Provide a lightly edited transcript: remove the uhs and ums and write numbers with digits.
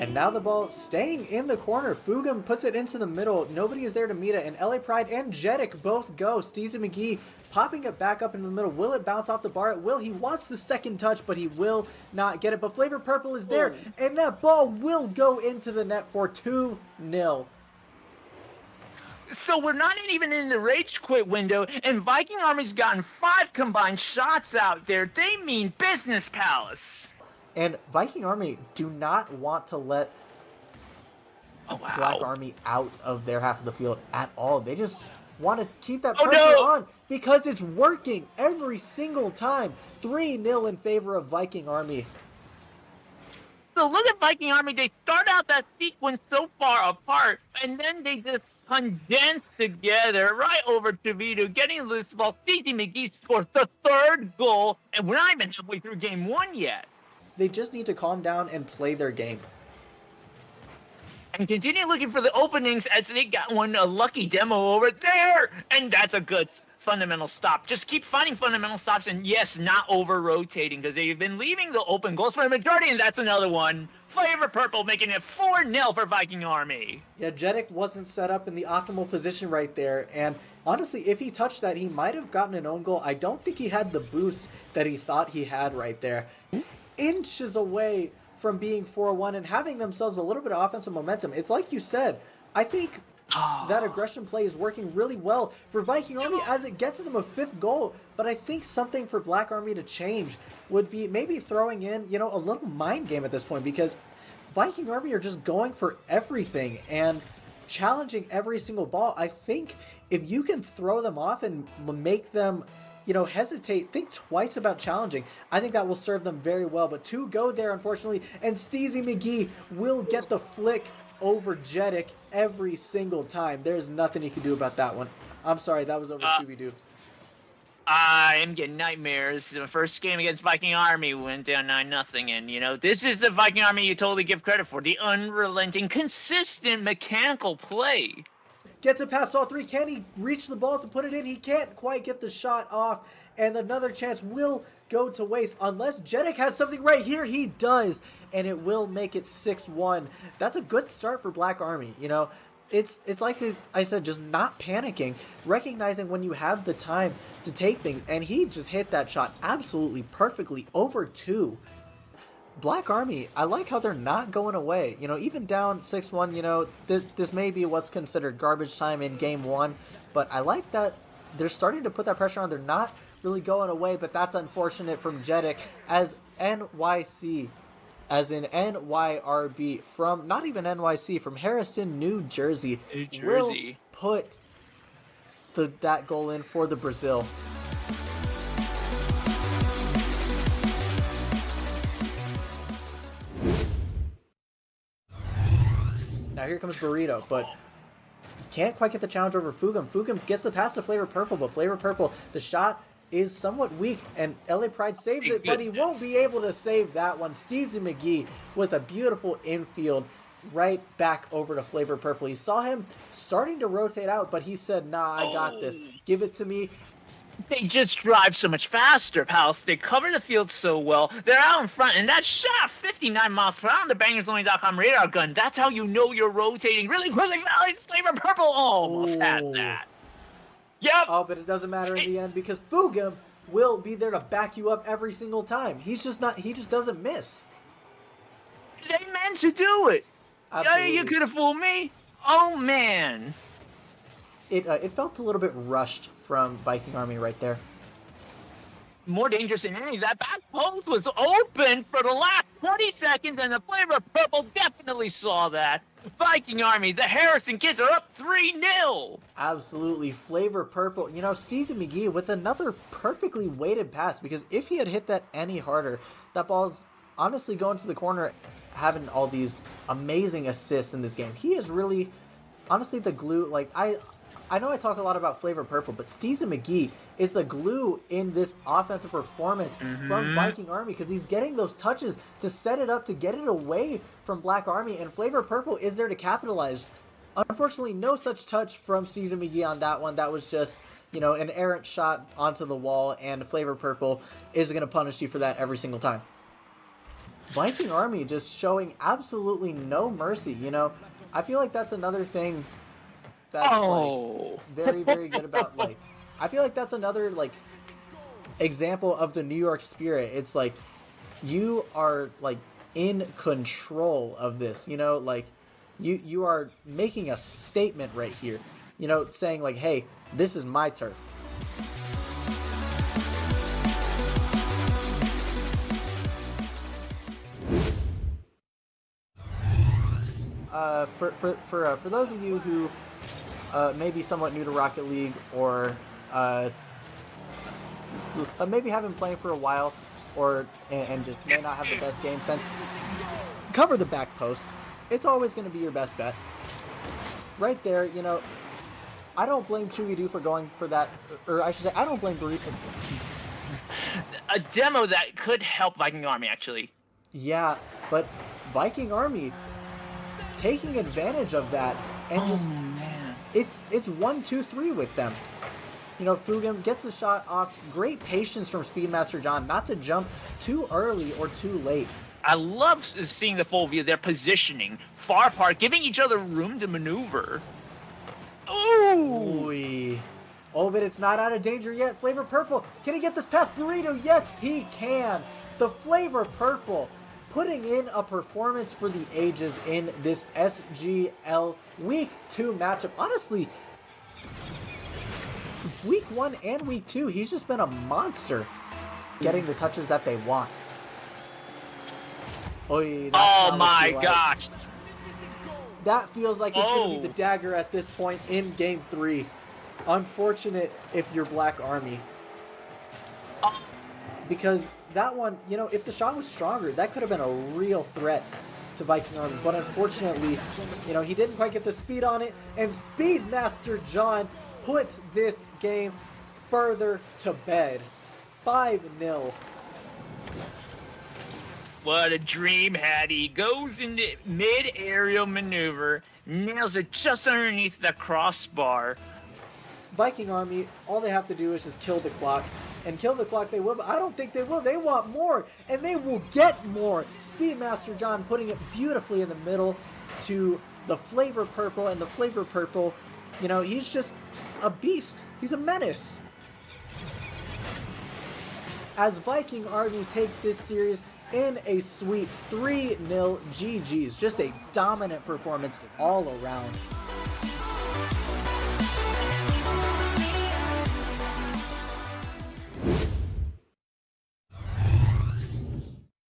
And now the ball staying in the corner. Fugum puts it into the middle. Nobody is there to meet it. And LA Pride and Jeddick both go. Steezy McGee popping it back up into the middle. Will it bounce off the bar? It will. He wants the second touch, but he will not get it. But Flavor Purple is there. And that ball will go into the net for 2-0. So we're not even in the rage quit window, and Viking Army's gotten 5 combined shots out there. They mean business, Palace. And Viking Army do not want to let Black Army out of their half of the field at all. They just want to keep that pressure on because it's working every single time. 3-0 in favor of Viking Army. So look at Viking Army. They start out that sequence so far apart, and then they just condense together right over to Vito, getting loose ball. Steezy McGee scores the 3rd goal, and we're not even halfway through game 1 yet. They just need to calm down and play their game. And continue looking for the openings as they got a lucky demo over there. And that's a good fundamental stop. Just keep finding fundamental stops, and yes, not over-rotating, because they've been leaving the open goals for a majority, and that's another one. Flavor Purple making it 4-0 for Viking Army. Yeah, Jeddick wasn't set up in the optimal position right there, and honestly, if he touched that, he might have gotten an own goal. I don't think he had the boost that he thought he had right there. Inches away from being 4-1 and having themselves a little bit of offensive momentum. It's like you said, I think that aggression play is working really well for Viking Army as it gets them a 5th goal. But I think something for Black Army to change would be maybe throwing in, a little mind game at this point, because Viking Army are just going for everything and challenging every single ball. I think if you can throw them off and make them hesitate, think twice about challenging, I think that will serve them very well. But 2 go there, unfortunately, and Steezy McGee will get the flick over Jeddick every single time. There's nothing he can do about that one. I'm sorry, that was over Scooby-Doo. I am getting nightmares. The first game against Viking Army went down 9-0, and, this is the Viking Army you totally give credit for. The unrelenting, consistent, mechanical play. Gets it past all 3. Can he reach the ball to put it in? He can't quite get the shot off. And another chance will go to waste unless Jeddick has something right here. He does. And it will make it 6-1. That's a good start for Black Army. It's like I said, just not panicking. Recognizing when you have the time to take things. And he just hit that shot absolutely perfectly over 2. Black Army, I like how they're not going away. Even down 6-1, this may be what's considered garbage time in game 1, but I like that they're starting to put that pressure on. They're not really going away, but that's unfortunate from Jeddick as NYC, as in NYRB, from, not even NYC, from Harrison, New Jersey. Will put that goal in for the Brazil. Now here comes Burrito, but can't quite get the challenge over Fugum. Fugum gets it past the Flavor Purple, but Flavor Purple, the shot is somewhat weak, and LA Pride saves it, but he won't be able to save that one. Steezy McGee with a beautiful infield right back over to Flavor Purple. He saw him starting to rotate out, but he said, nah, I got this. Give it to me. They just drive so much faster, Palace. They cover the field so well. They're out in front, and that shot 59 miles per hour on the BangersOnly.com radar gun. That's how you know you're rotating really quickly. Flavor Purple almost had that. Yep. Oh, but it doesn't matter in the end because Fugum will be there to back you up every single time. He just doesn't miss. They meant to do it. Absolutely. You could have fooled me. Oh, man. It felt a little bit rushed from Viking Army right there. More dangerous than any. That back post was open for the last 20 seconds, and the Flavor Purple definitely saw that. Viking Army, the Harrison kids are up 3-0. Absolutely. Flavor Purple. Steezy McGee with another perfectly weighted pass, because if he had hit that any harder, that ball's honestly going to the corner, having all these amazing assists in this game. He is really, honestly, the glue. I know I talk a lot about Flavor Purple, but Steezy McGee is the glue in this offensive performance from Viking Army, because he's getting those touches to set it up, to get it away from Black Army, and Flavor Purple is there to capitalize. Unfortunately, no such touch from Steezy McGee on that one. That was just, an errant shot onto the wall, and Flavor Purple is going to punish you for that every single time. Viking Army just showing absolutely no mercy. You know, I feel like that's another thing that's like Oh. very, very good about like. I feel like that's another like example of the New York spirit. It's like you are like in control of this. You know, like you are making a statement right here. You know, saying like, hey, this is my turf. For those of you who may be somewhat new to Rocket League or maybe have been playing for a while or and just may not have the best game sense, cover the back post. It's always going to be your best bet. Right there, you know, I don't blame Chewy for going for that, or I should say, I don't blame Burrito. A demo that could help Viking Army, actually. Yeah, but Viking Army taking advantage of that and just man. it's 1-2-3 with them. You know, Fugim gets the shot off. Great patience from Speedmaster John not to jump too early or too late. I love seeing the full view. They're positioning far apart, giving each other room to maneuver. Ooh! Ooh. Oh, but it's not out of danger yet. Flavor Purple, can he get this past Burrito? Yes, he can. The Flavor Purple putting in a performance for the ages in this SGL Week 2 matchup. Honestly, Week 1 and Week 2, he's just been a monster getting the touches that they want. Oy, Oh my gosh! That feels like it's going to be the dagger at this point in Game 3. Unfortunate if you're Black Army. Because that one, you know, if the shot was stronger, that could have been a real threat to Viking Army. But unfortunately, you know, he didn't quite get the speed on it. And Speedmaster John puts this game further to bed. 5-0. What a dream, Hattie. Goes into mid-aerial maneuver, nails it just underneath the crossbar. Viking Army, all they have to do is just kill the clock. And kill the clock they will, but I don't think they will. They want more, and they will get more. Speedmaster John putting it beautifully in the middle to the Flavor Purple, and the Flavor Purple, you know, he's just a beast. He's a menace. As Viking Army take this series in a sweep 3-0 GG's. Just a dominant performance all around.